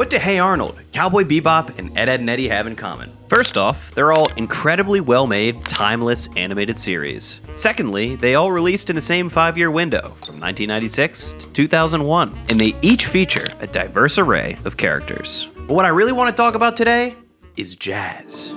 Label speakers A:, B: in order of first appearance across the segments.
A: What do Hey Arnold, Cowboy Bebop, and Ed, Edd and Eddy have in common? First off, they're all incredibly well-made, timeless animated series. Secondly, they all released in the same 5-year window, from 1996 to 2001, and they each feature a diverse array of characters. But what I really want to talk about today is jazz.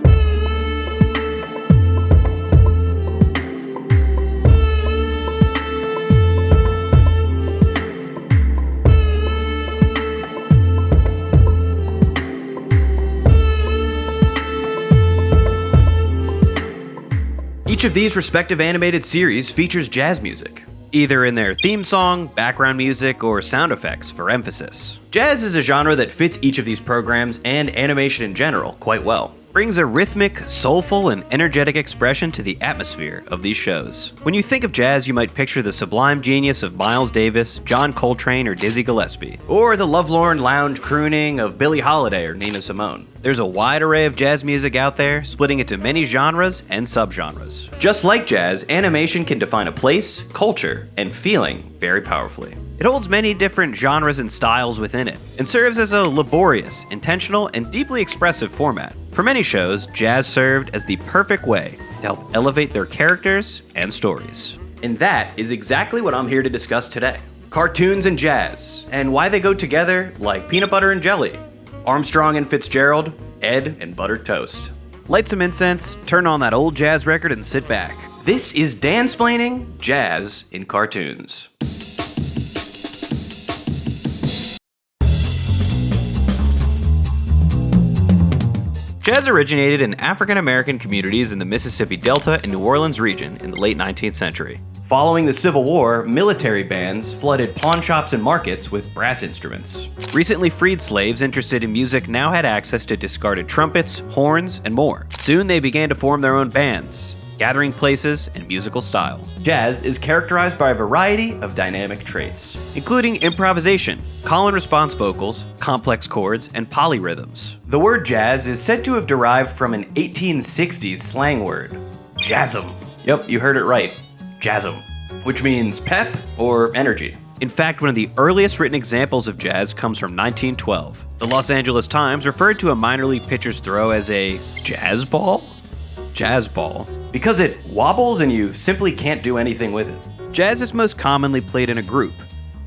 A: Each of these respective animated series features jazz music, either in their theme song, background music, or sound effects for emphasis. Jazz is a genre that fits each of these programs and animation in general quite well. Brings a rhythmic, soulful, and energetic expression to the atmosphere of these shows. When you think of jazz, you might picture the sublime genius of Miles Davis, John Coltrane, or Dizzy Gillespie, or the lovelorn lounge crooning of Billie Holiday or Nina Simone. There's a wide array of jazz music out there, splitting into many genres and subgenres. Just like jazz, animation can define a place, culture, and feeling very powerfully. It holds many different genres and styles within it, and serves as a laborious, intentional, and deeply expressive format. For many shows, jazz served as the perfect way to help elevate their characters and stories. And that is exactly what I'm here to discuss today. Cartoons and jazz, and why they go together like peanut butter and jelly. Armstrong and Fitzgerald, Ed and buttered toast. Light some incense, turn on that old jazz record, and sit back. This is Dansplaining Jazz in Cartoons. Jazz originated in African American communities in the Mississippi Delta and New Orleans region in the late 19th century. Following the Civil War, military bands flooded pawn shops and markets with brass instruments. Recently freed slaves interested in music now had access to discarded trumpets, horns, and more. Soon they began to form their own bands, gathering places and musical style. Jazz is characterized by a variety of dynamic traits, including improvisation, call and response vocals, complex chords, and polyrhythms. The word jazz is said to have derived from an 1860s slang word, jazzum. Yep, you heard it right, jazzum, which means pep or energy. In fact, one of the earliest written examples of jazz comes from 1912. The Los Angeles Times referred to a minor league pitcher's throw as a jazz ball? Jazz ball. Because it wobbles and you simply can't do anything with it. Jazz is most commonly played in a group,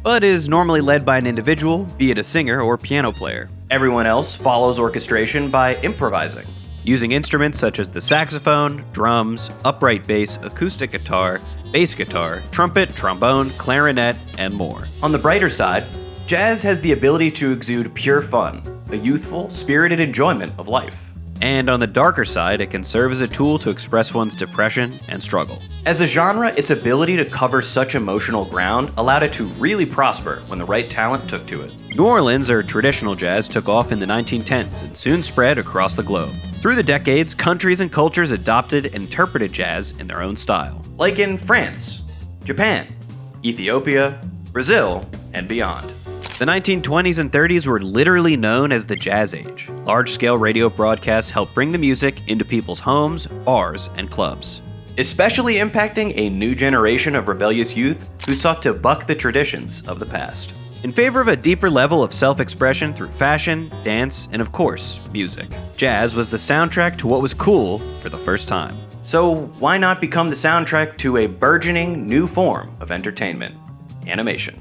A: but is normally led by an individual, be it a singer or piano player. Everyone else follows orchestration by improvising, using instruments such as the saxophone, drums, upright bass, acoustic guitar, bass guitar, trumpet, trombone, clarinet, and more. On the brighter side, jazz has the ability to exude pure fun, a youthful, spirited enjoyment of life. And on the darker side, it can serve as a tool to express one's depression and struggle. As a genre, its ability to cover such emotional ground allowed it to really prosper when the right talent took to it. New Orleans, or traditional jazz, took off in the 1910s and soon spread across the globe. Through the decades, countries and cultures adopted and interpreted jazz in their own style. Like in France, Japan, Ethiopia, Brazil, and beyond. The 1920s and 30s were literally known as the Jazz Age. Large-scale radio broadcasts helped bring the music into people's homes, bars, and clubs, especially impacting a new generation of rebellious youth who sought to buck the traditions of the past, in favor of a deeper level of self-expression through fashion, dance, and of course, music. Jazz was the soundtrack to what was cool for the first time. So why not become the soundtrack to a burgeoning new form of entertainment, animation?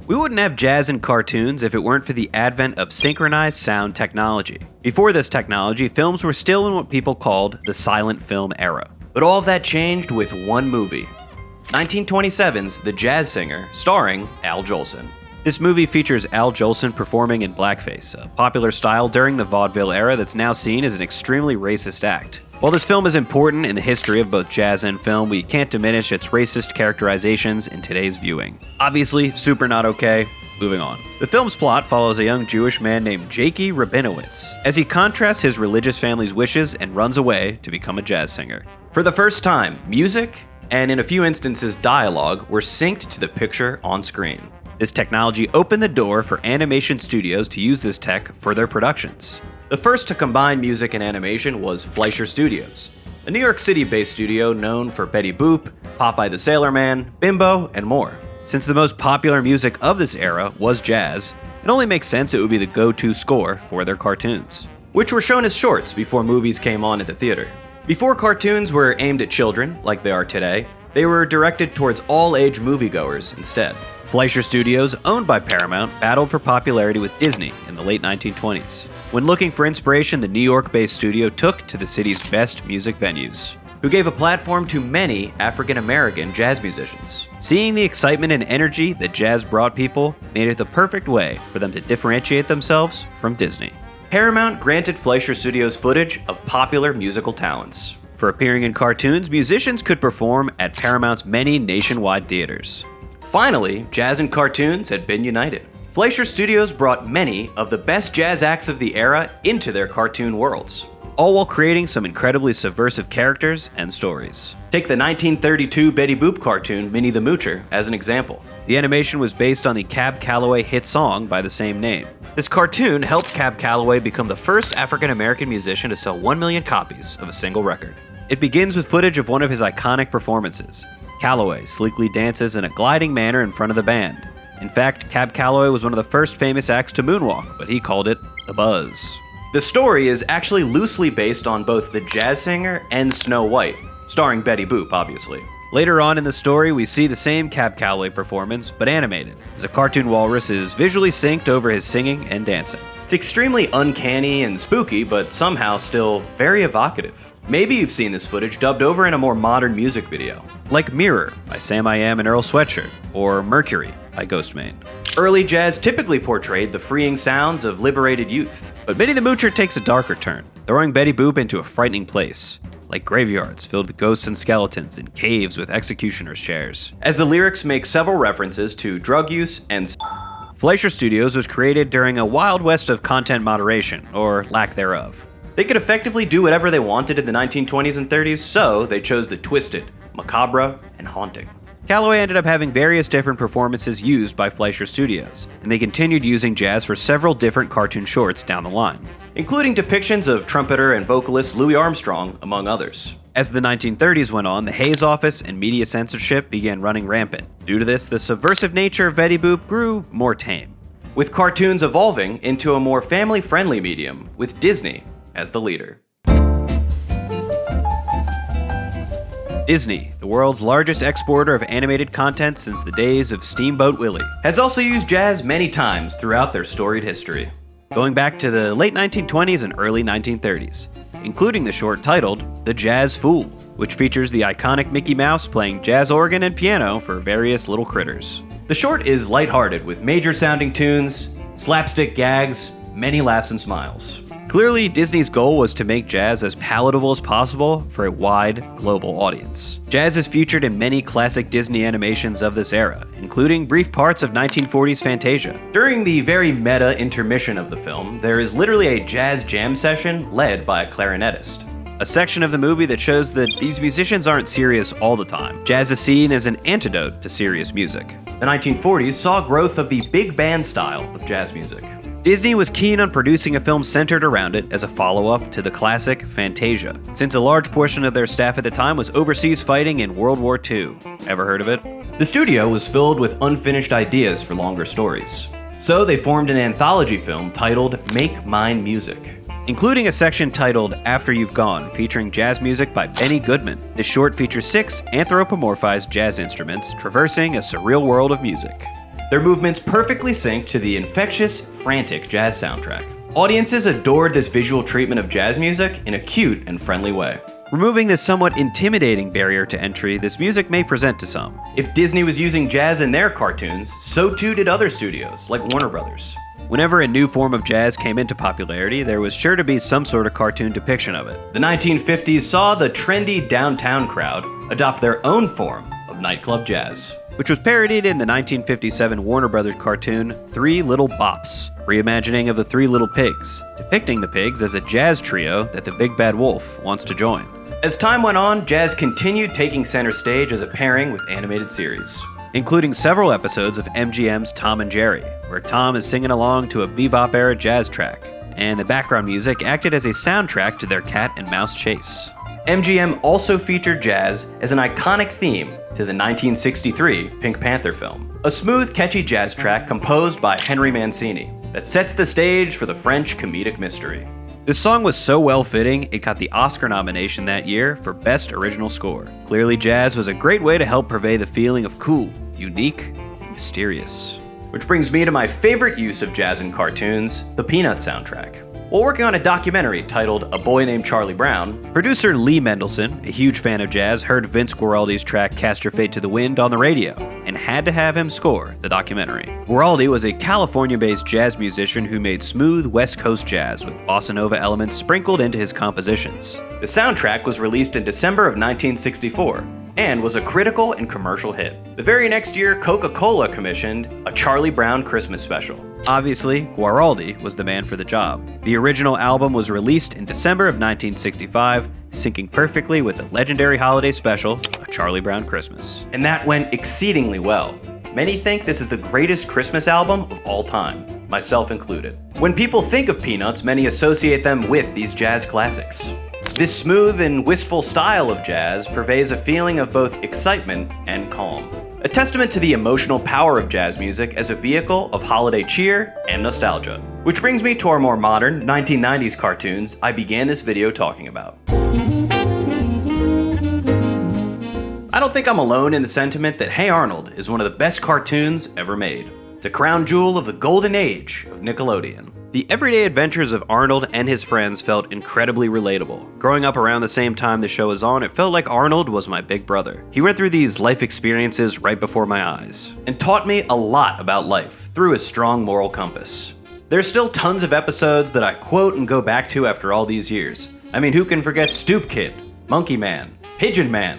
A: We wouldn't have jazz in cartoons if it weren't for the advent of synchronized sound technology. Before this technology, films were still in what people called the silent film era. But all of that changed with one movie, 1927's The Jazz Singer, starring Al Jolson. This movie features Al Jolson performing in blackface, a popular style during the vaudeville era that's now seen as an extremely racist act. While this film is important in the history of both jazz and film, we can't diminish its racist characterizations in today's viewing. Obviously, super not okay. Moving on. The film's plot follows a young Jewish man named Jakey Rabinowitz as he contrasts his religious family's wishes and runs away to become a jazz singer. For the first time, music, and in a few instances dialogue, were synced to the picture on screen. This technology opened the door for animation studios to use this tech for their productions. The first to combine music and animation was Fleischer Studios, a New York City-based studio known for Betty Boop, Popeye the Sailor Man, Bimbo, and more. Since the most popular music of this era was jazz, it only makes sense it would be the go-to score for their cartoons, which were shown as shorts before movies came on at the theater. Before cartoons were aimed at children, like they are today, they were directed towards all-age moviegoers instead. Fleischer Studios, owned by Paramount, battled for popularity with Disney in the late 1920s. When looking for inspiration, the New York-based studio took to the city's best music venues, who gave a platform to many African-American jazz musicians. Seeing the excitement and energy that jazz brought people made it the perfect way for them to differentiate themselves from Disney. Paramount granted Fleischer Studios footage of popular musical talents. For appearing in cartoons, musicians could perform at Paramount's many nationwide theaters. Finally, jazz and cartoons had been united. Fleischer Studios brought many of the best jazz acts of the era into their cartoon worlds, all while creating some incredibly subversive characters and stories. Take the 1932 Betty Boop cartoon, Minnie the Moocher, as an example. The animation was based on the Cab Calloway hit song by the same name. This cartoon helped Cab Calloway become the first African-American musician to sell 1 million copies of a single record. It begins with footage of one of his iconic performances. Calloway sleekly dances in a gliding manner in front of the band. In fact, Cab Calloway was one of the first famous acts to moonwalk, but he called it the buzz. The story is actually loosely based on both The Jazz Singer and Snow White, starring Betty Boop, obviously. Later on in the story, we see the same Cab Calloway performance, but animated, as a cartoon walrus is visually synced over his singing and dancing. It's extremely uncanny and spooky, but somehow still very evocative. Maybe you've seen this footage dubbed over in a more modern music video, like Mirror by Sam I Am and Earl Sweatshirt, or Mercury by Ghostmane. Early jazz typically portrayed the freeing sounds of liberated youth, but Minnie the Moocher takes a darker turn, throwing Betty Boop into a frightening place, like graveyards filled with ghosts and skeletons and caves with executioner's chairs. As the lyrics make several references to drug use and Fleischer Studios was created during a wild west of content moderation, or lack thereof. They could effectively do whatever they wanted in the 1920s and 30s, so they chose the twisted, macabre, and haunting. Calloway ended up having various different performances used by Fleischer Studios, and they continued using jazz for several different cartoon shorts down the line, including depictions of trumpeter and vocalist Louis Armstrong, among others. As the 1930s went on, the Hays Office and media censorship began running rampant. Due to this, the subversive nature of Betty Boop grew more tame, with cartoons evolving into a more family-friendly medium, with Disney as the leader. Disney, the world's largest exporter of animated content since the days of Steamboat Willie, has also used jazz many times throughout their storied history, going back to the late 1920s and early 1930s, including the short titled The Jazz Fool, which features the iconic Mickey Mouse playing jazz organ and piano for various little critters. The short is lighthearted with major-sounding tunes, slapstick gags, many laughs and smiles. Clearly, Disney's goal was to make jazz as palatable as possible for a wide, global audience. Jazz is featured in many classic Disney animations of this era, including brief parts of 1940s Fantasia. During the very meta intermission of the film, there is literally a jazz jam session led by a clarinetist, a section of the movie that shows that these musicians aren't serious all the time. Jazz is seen as an antidote to serious music. The 1940s saw growth of the big band style of jazz music. Disney was keen on producing a film centered around it as a follow-up to the classic Fantasia, since a large portion of their staff at the time was overseas fighting in World War II. Ever heard of it? The studio was filled with unfinished ideas for longer stories, so they formed an anthology film titled Make Mine Music, including a section titled After You've Gone, featuring jazz music by Benny Goodman. This short features 6 anthropomorphized jazz instruments traversing a surreal world of music. Their movements perfectly sync to the infectious, frantic jazz soundtrack. Audiences adored this visual treatment of jazz music in a cute and friendly way. Removing this somewhat intimidating barrier to entry this music may present to some. If Disney was using jazz in their cartoons, so too did other studios, like Warner Brothers. Whenever a new form of jazz came into popularity, there was sure to be some sort of cartoon depiction of it. The 1950s saw the trendy downtown crowd adopt their own form of nightclub jazz, which was parodied in the 1957 Warner Brothers cartoon Three Little Bops, reimagining of the Three Little Pigs, depicting the pigs as a jazz trio that the Big Bad Wolf wants to join. As time went on, jazz continued taking center stage as a pairing with animated series, including several episodes of MGM's Tom and Jerry, where Tom is singing along to a bebop-era jazz track, and the background music acted as a soundtrack to their cat and mouse chase. MGM also featured jazz as an iconic theme to the 1963 Pink Panther film, a smooth, catchy jazz track composed by Henry Mancini that sets the stage for the French comedic mystery. This song was so well-fitting, it got the Oscar nomination that year for Best Original Score. Clearly, jazz was a great way to help purvey the feeling of cool, unique, and mysterious. Which brings me to my favorite use of jazz in cartoons, the Peanuts soundtrack. While working on a documentary titled A Boy Named Charlie Brown, producer Lee Mendelson, a huge fan of jazz, heard Vince Guaraldi's track Cast Your Fate to the Wind on the radio and had to have him score the documentary. Guaraldi was a California-based jazz musician who made smooth West Coast jazz with bossa nova elements sprinkled into his compositions. The soundtrack was released in December of 1964 and was a critical and commercial hit. The very next year, Coca-Cola commissioned a Charlie Brown Christmas special. Obviously, Guaraldi was the man for the job. The original album was released in December of 1965, syncing perfectly with the legendary holiday special, A Charlie Brown Christmas. And that went exceedingly well. Many think this is the greatest Christmas album of all time, myself included. When people think of Peanuts, many associate them with these jazz classics. This smooth and wistful style of jazz purveys a feeling of both excitement and calm. A testament to the emotional power of jazz music as a vehicle of holiday cheer and nostalgia. Which brings me to our more modern 1990s cartoons I began this video talking about. I don't think I'm alone in the sentiment that Hey Arnold is one of the best cartoons ever made. It's a crown jewel of the golden age of Nickelodeon. The everyday adventures of Arnold and his friends felt incredibly relatable. Growing up around the same time the show was on, it felt like Arnold was my big brother. He went through these life experiences right before my eyes, and taught me a lot about life through his strong moral compass. There's still tons of episodes that I quote and go back to after all these years. I mean, who can forget Stoop Kid, Monkey Man, Pigeon Man,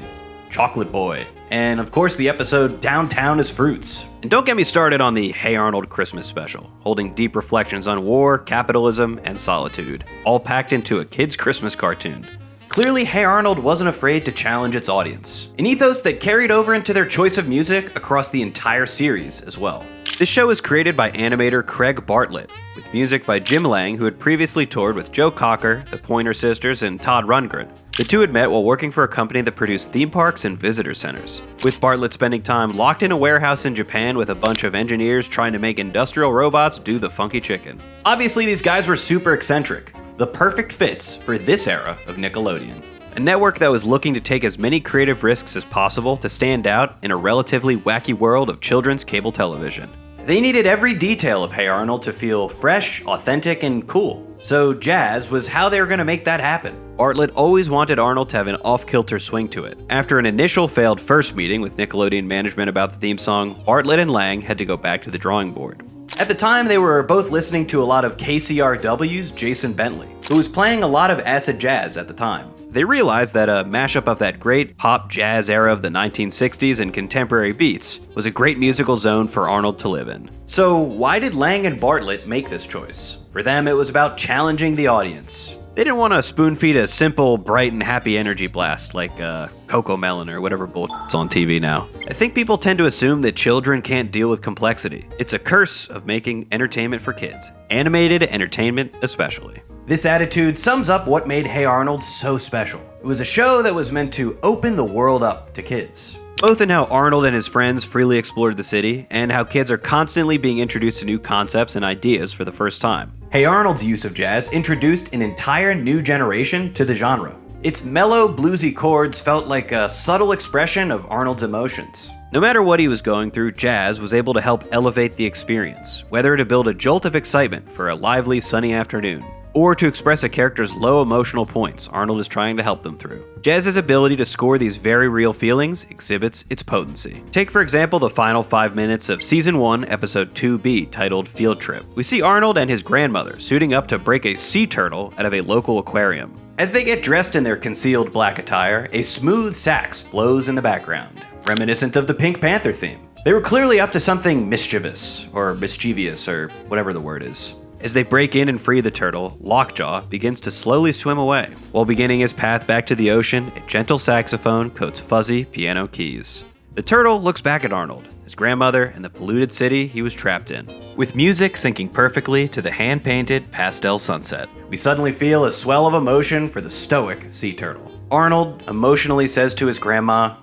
A: Chocolate Boy, and of course the episode Downtown is Fruits. And don't get me started on the Hey Arnold Christmas special, holding deep reflections on war, capitalism, and solitude, all packed into a kid's Christmas cartoon. Clearly, Hey Arnold wasn't afraid to challenge its audience, an ethos that carried over into their choice of music across the entire series as well. This show was created by animator Craig Bartlett, with music by Jim Lang, who had previously toured with Joe Cocker, the Pointer Sisters, and Todd Rundgren. The two had met while working for a company that produced theme parks and visitor centers, with Bartlett spending time locked in a warehouse in Japan with a bunch of engineers trying to make industrial robots do the funky chicken. Obviously, these guys were super eccentric, the perfect fits for this era of Nickelodeon. A network that was looking to take as many creative risks as possible to stand out in a relatively wacky world of children's cable television. They needed every detail of Hey Arnold to feel fresh, authentic, and cool. So jazz was how they were going to make that happen. Bartlett always wanted Arnold to have an off-kilter swing to it. After an initial failed first meeting with Nickelodeon management about the theme song, Bartlett and Lang had to go back to the drawing board. At the time, they were both listening to a lot of KCRW's Jason Bentley, who was playing a lot of acid jazz at the time. They realized that a mashup of that great pop jazz era of the 1960s and contemporary beats was a great musical zone for Arnold to live in. So why did Lang and Bartlett make this choice? For them, it was about challenging the audience. They didn't want to spoon-feed a simple, bright, and happy energy blast like Coco Melon or whatever bullshit's on TV now. I think people tend to assume that children can't deal with complexity. It's a curse of making entertainment for kids. Animated entertainment especially. This attitude sums up what made Hey Arnold so special. It was a show that was meant to open the world up to kids. Both in how Arnold and his friends freely explored the city, and how kids are constantly being introduced to new concepts and ideas for the first time. Hey Arnold's use of jazz introduced an entire new generation to the genre. Its mellow, bluesy chords felt like a subtle expression of Arnold's emotions. No matter what he was going through, jazz was able to help elevate the experience, whether to build a jolt of excitement for a lively, sunny afternoon, or to express a character's low emotional points Arnold is trying to help them through. Jazz's ability to score these very real feelings exhibits its potency. Take, for example, the final 5 minutes of Season 1, Episode 2B, titled Field Trip. We see Arnold and his grandmother suiting up to break a sea turtle out of a local aquarium. As they get dressed in their concealed black attire, a smooth sax blows in the background, reminiscent of the Pink Panther theme. They were clearly up to something mischievous, or mischievous, or whatever the word is. As they break in and free the turtle, Lockjaw begins to slowly swim away. While beginning his path back to the ocean, a gentle saxophone coats fuzzy piano keys. The turtle looks back at Arnold, his grandmother, and the polluted city he was trapped in. With music syncing perfectly to the hand-painted pastel sunset, we suddenly feel a swell of emotion for the stoic sea turtle. Arnold emotionally says to his grandma,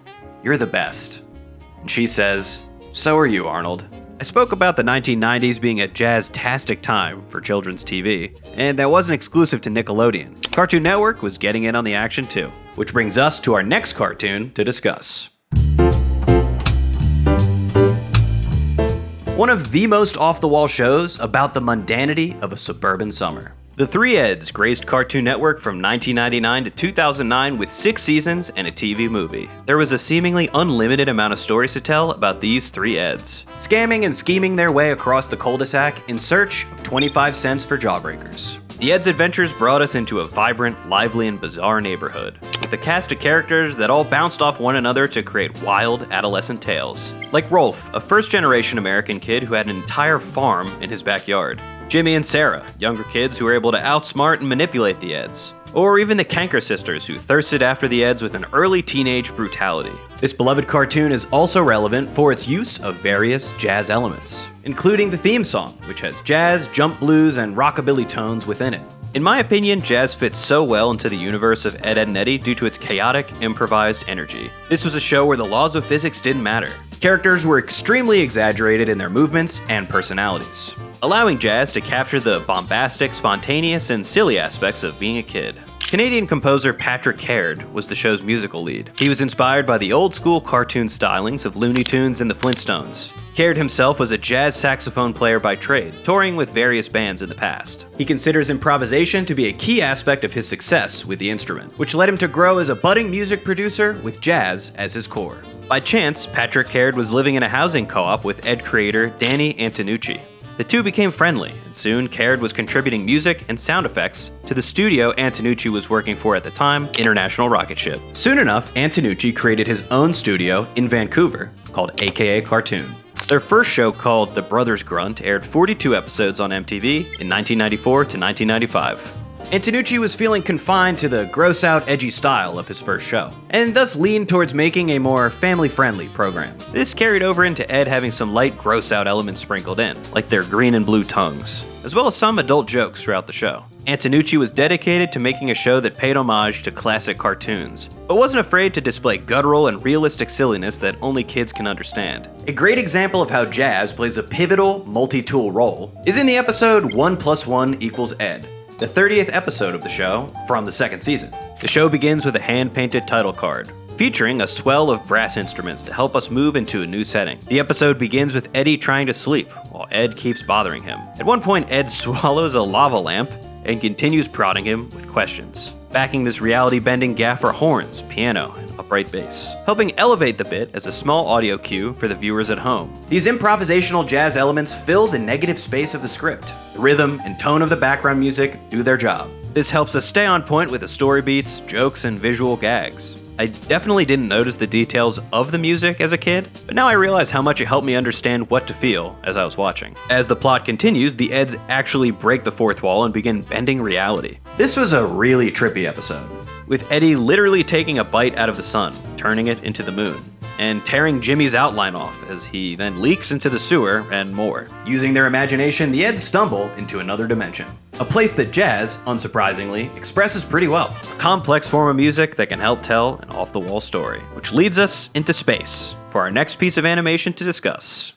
A: "You're the best." And she says, "So are you, Arnold." I spoke about the 1990s being a jazz-tastic time for children's TV, and that wasn't exclusive to Nickelodeon. Cartoon Network was getting in on the action too. Which brings us to our next cartoon to discuss. One of the most off-the-wall shows about the mundanity of a suburban summer. The Three Eds graced Cartoon Network from 1999 to 2009 with 6 seasons and a TV movie. There was a seemingly unlimited amount of stories to tell about these three Eds, scamming and scheming their way across the cul-de-sac in search of 25 cents for jawbreakers. The Eds' adventures brought us into a vibrant, lively, and bizarre neighborhood, with a cast of characters that all bounced off one another to create wild adolescent tales. Like Rolf, a first-generation American kid who had an entire farm in his backyard. Jimmy and Sarah, younger kids who were able to outsmart and manipulate the Eds. Or even the Kanker sisters who thirsted after the Eds with an early teenage brutality. This beloved cartoon is also relevant for its use of various jazz elements, including the theme song, which has jazz, jump blues, and rockabilly tones within it. In my opinion, jazz fits so well into the universe of Ed, Edd and Eddy due to its chaotic, improvised energy. This was a show where the laws of physics didn't matter. Characters were extremely exaggerated in their movements and personalities, allowing jazz to capture the bombastic, spontaneous, and silly aspects of being a kid. Canadian composer Patrick Caird was the show's musical lead. He was inspired by the old-school cartoon stylings of Looney Tunes and the Flintstones. Caird himself was a jazz saxophone player by trade, touring with various bands in the past. He considers improvisation to be a key aspect of his success with the instrument, which led him to grow as a budding music producer with jazz as his core. By chance, Patrick Caird was living in a housing co-op with Ed creator Danny Antonucci. The two became friendly, and soon Caird was contributing music and sound effects to the studio Antonucci was working for at the time, International Rocket Ship. Soon enough, Antonucci created his own studio in Vancouver called AKA Cartoon. Their first show, called The Brothers Grunt, aired 42 episodes on MTV in 1994 to 1995. Antonucci was feeling confined to the gross-out, edgy style of his first show, and thus leaned towards making a more family-friendly program. This carried over into Ed having some light gross-out elements sprinkled in, like their green and blue tongues, as well as some adult jokes throughout the show. Antonucci was dedicated to making a show that paid homage to classic cartoons, but wasn't afraid to display guttural and realistic silliness that only kids can understand. A great example of how jazz plays a pivotal, multi-tool role is in the episode 1 + 1 = Ed, the 30th episode of the show from the second season. The show begins with a hand-painted title card, featuring a swell of brass instruments to help us move into a new setting. The episode begins with Eddy trying to sleep, while Ed keeps bothering him. At one point, Ed swallows a lava lamp and continues prodding him with questions. Backing this reality-bending gaff are horns, piano, and upright bass, helping elevate the bit as a small audio cue for the viewers at home. These improvisational jazz elements fill the negative space of the script. The rhythm and tone of the background music do their job. This helps us stay on point with the story beats, jokes, and visual gags. I definitely didn't notice the details of the music as a kid, but now I realize how much it helped me understand what to feel as I was watching. As the plot continues, the Eds actually break the fourth wall and begin bending reality. This was a really trippy episode, with Eddy literally taking a bite out of the sun, turning it into the moon, and tearing Jimmy's outline off as he then leaks into the sewer, and more. Using their imagination, the Eds stumble into another dimension. A place that jazz, unsurprisingly, expresses pretty well. A complex form of music that can help tell an off-the-wall story. Which leads us into space, for our next piece of animation to discuss.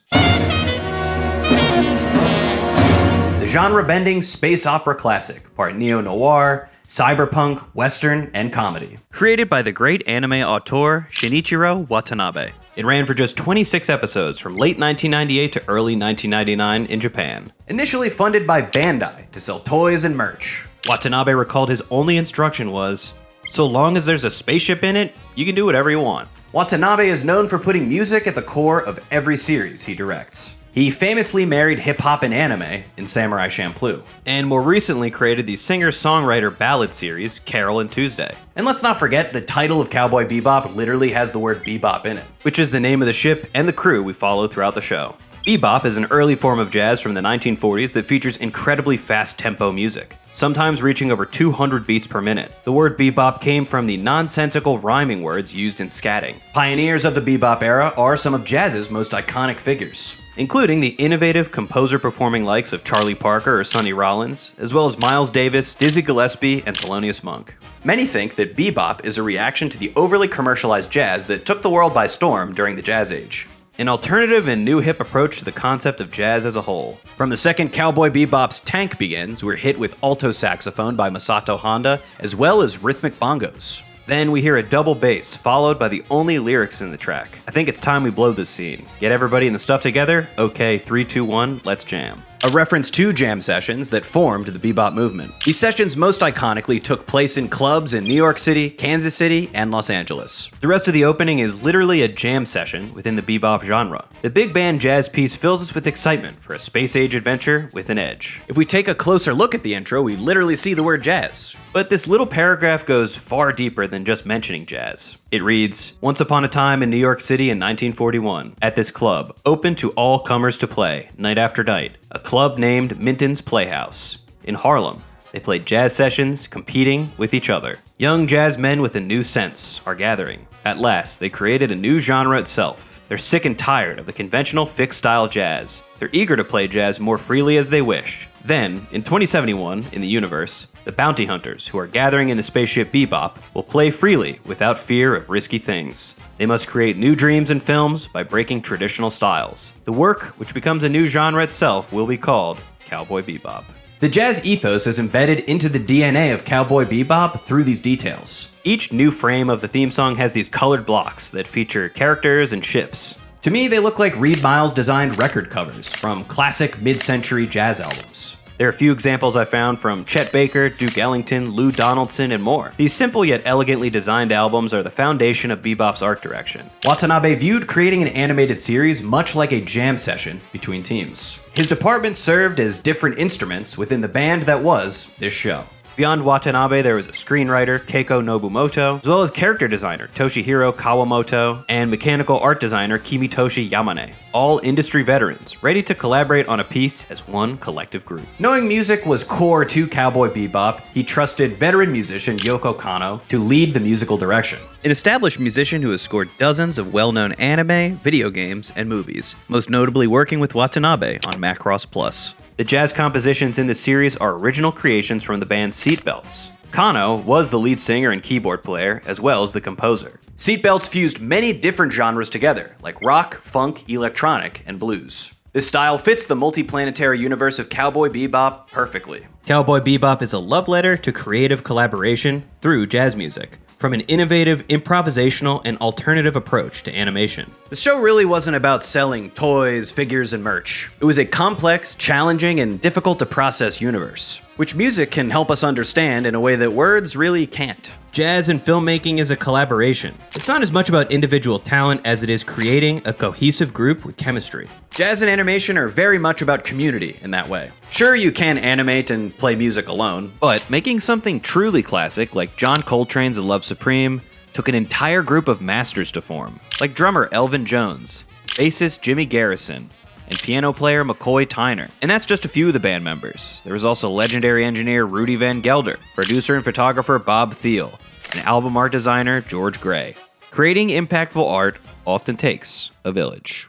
A: The genre-bending space opera classic, part neo-noir, cyberpunk, western, and comedy. Created by the great anime auteur Shinichiro Watanabe. It ran for just 26 episodes from late 1998 to early 1999 in Japan. Initially funded by Bandai to sell toys and merch, Watanabe recalled his only instruction was, "So long as there's a spaceship in it, you can do whatever you want." Watanabe is known for putting music at the core of every series he directs. He famously married hip-hop and anime in Samurai Champloo, and more recently created the singer-songwriter ballad series Carol and Tuesday. And let's not forget, the title of Cowboy Bebop literally has the word bebop in it, which is the name of the ship and the crew we follow throughout the show. Bebop is an early form of jazz from the 1940s that features incredibly fast tempo music, sometimes reaching over 200 beats per minute. The word bebop came from the nonsensical rhyming words used in scatting. Pioneers of the bebop era are some of jazz's most iconic figures, including the innovative composer-performing likes of Charlie Parker or Sonny Rollins, as well as Miles Davis, Dizzy Gillespie, and Thelonious Monk. Many think that bebop is a reaction to the overly commercialized jazz that took the world by storm during the Jazz Age. An alternative and new hip approach to the concept of jazz as a whole. From the second Cowboy Bebop's Tank begins, we're hit with alto saxophone by Masato Honda, as well as rhythmic bongos. Then we hear a double bass, followed by the only lyrics in the track. I think it's time we blow this scene. Get everybody and the stuff together? Okay, 3, 2, 1, let's jam. A reference to jam sessions that formed the bebop movement. These sessions most iconically took place in clubs in New York City, Kansas City, and Los Angeles. The rest of the opening is literally a jam session within the bebop genre. The big band jazz piece fills us with excitement for a space-age adventure with an edge. If we take a closer look at the intro, we literally see the word jazz. But this little paragraph goes far deeper than just mentioning jazz. It reads, "Once upon a time in New York City in 1941, at this club, open to all comers to play, night after night, a club named Minton's Playhouse. In Harlem, they played jazz sessions, competing with each other. Young jazz men with a new sense are gathering. At last, they created a new genre itself. They're sick and tired of the conventional fixed-style jazz. They're eager to play jazz more freely as they wish. Then, in 2071, in the universe, the bounty hunters who are gathering in the spaceship Bebop will play freely without fear of risky things. They must create new dreams and films by breaking traditional styles. The work, which becomes a new genre itself, will be called Cowboy Bebop." The jazz ethos is embedded into the DNA of Cowboy Bebop through these details. Each new frame of the theme song has these colored blocks that feature characters and ships. To me, they look like Reed Miles designed record covers from classic mid-century jazz albums. There are a few examples I found from Chet Baker, Duke Ellington, Lou Donaldson, and more. These simple yet elegantly designed albums are the foundation of bebop's art direction. Watanabe viewed creating an animated series much like a jam session between teams. His department served as different instruments within the band that was this show. Beyond Watanabe, there was a screenwriter, Keiko Nobumoto, as well as character designer, Toshihiro Kawamoto, and mechanical art designer, Kimitoshi Yamane. All industry veterans, ready to collaborate on a piece as one collective group. Knowing music was core to Cowboy Bebop, he trusted veteran musician Yoko Kanno to lead the musical direction. An established musician who has scored dozens of well-known anime, video games, and movies, most notably working with Watanabe on Macross Plus. The jazz compositions in the series are original creations from the band Seatbelts. Kanno was the lead singer and keyboard player, as well as the composer. Seatbelts fused many different genres together, like rock, funk, electronic, and blues. This style fits the multiplanetary universe of Cowboy Bebop perfectly. Cowboy Bebop is a love letter to creative collaboration through jazz music, from an innovative, improvisational, and alternative approach to animation. The show really wasn't about selling toys, figures, and merch. It was a complex, challenging, and difficult to process universe, which music can help us understand in a way that words really can't. Jazz and filmmaking is a collaboration. It's not as much about individual talent as it is creating a cohesive group with chemistry. Jazz and animation are very much about community in that way. Sure, you can animate and play music alone, but making something truly classic like John Coltrane's A Love Supreme took an entire group of masters to form, like drummer Elvin Jones, bassist Jimmy Garrison, and piano player McCoy Tyner. And that's just a few of the band members. There was also legendary engineer Rudy Van Gelder, producer and photographer Bob Thiel, and album art designer George Gray. Creating impactful art often takes a village.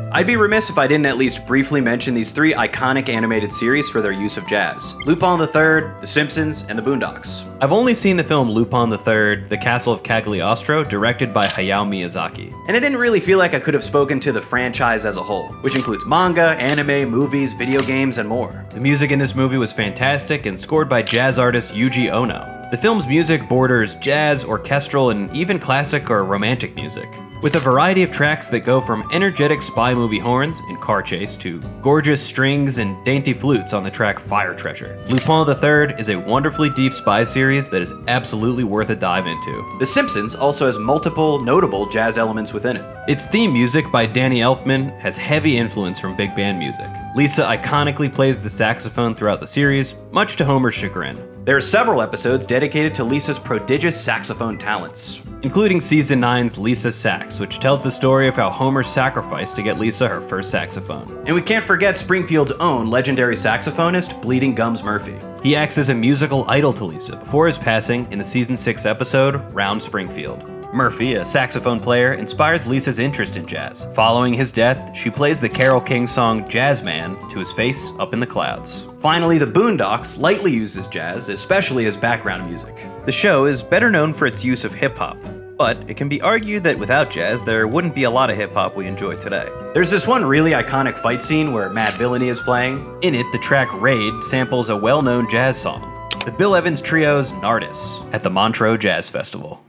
A: I'd be remiss if I didn't at least briefly mention these three iconic animated series for their use of jazz: Lupin III, The Simpsons, and The Boondocks. I've only seen the film Lupin III, The Castle of Cagliostro, directed by Hayao Miyazaki, and I didn't really feel like I could have spoken to the franchise as a whole, which includes manga, anime, movies, video games, and more. The music in this movie was fantastic and scored by jazz artist Yuji Ono. The film's music borders jazz, orchestral, and even classic or romantic music, with a variety of tracks that go from energetic spy movie horns in Car Chase to gorgeous strings and dainty flutes on the track Fire Treasure. Lupin III is a wonderfully deep spy series that is absolutely worth a dive into. The Simpsons also has multiple notable jazz elements within it. Its theme music by Danny Elfman has heavy influence from big band music. Lisa iconically plays the saxophone throughout the series, much to Homer's chagrin. There are several episodes dedicated to Lisa's prodigious saxophone talents, including Season 9's Lisa Sax, which tells the story of how Homer sacrificed to get Lisa her first saxophone. And we can't forget Springfield's own legendary saxophonist, Bleeding Gums Murphy. He acts as a musical idol to Lisa before his passing in the Season 6 episode, Round Springfield. Murphy, a saxophone player, inspires Lisa's interest in jazz. Following his death, she plays the Carole King song Jazz Man to his face up in the clouds. Finally, The Boondocks lightly uses jazz, especially as background music. The show is better known for its use of hip-hop, but it can be argued that without jazz, there wouldn't be a lot of hip-hop we enjoy today. There's this one really iconic fight scene where Matt Villainy is playing. In it, the track Raid samples a well-known jazz song, the Bill Evans Trio's Nardis, at the Montreux Jazz Festival.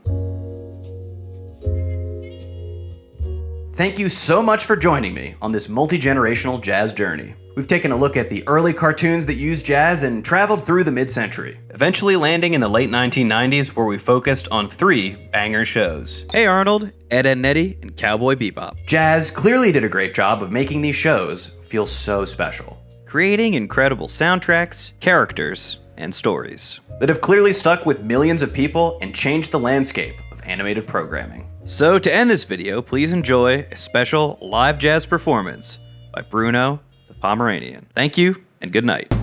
A: Thank you so much for joining me on this multi-generational jazz journey. We've taken a look at the early cartoons that used jazz and traveled through the mid-century, eventually landing in the late 1990s where we focused on 3 banger shows: Hey Arnold, Ed, Edd n Eddy, and Cowboy Bebop. Jazz clearly did a great job of making these shows feel so special, creating incredible soundtracks, characters, and stories that have clearly stuck with millions of people and changed the landscape of animated programming. So to end this video, please enjoy a special live jazz performance by Bruno the Pomeranian. Thank you and good night.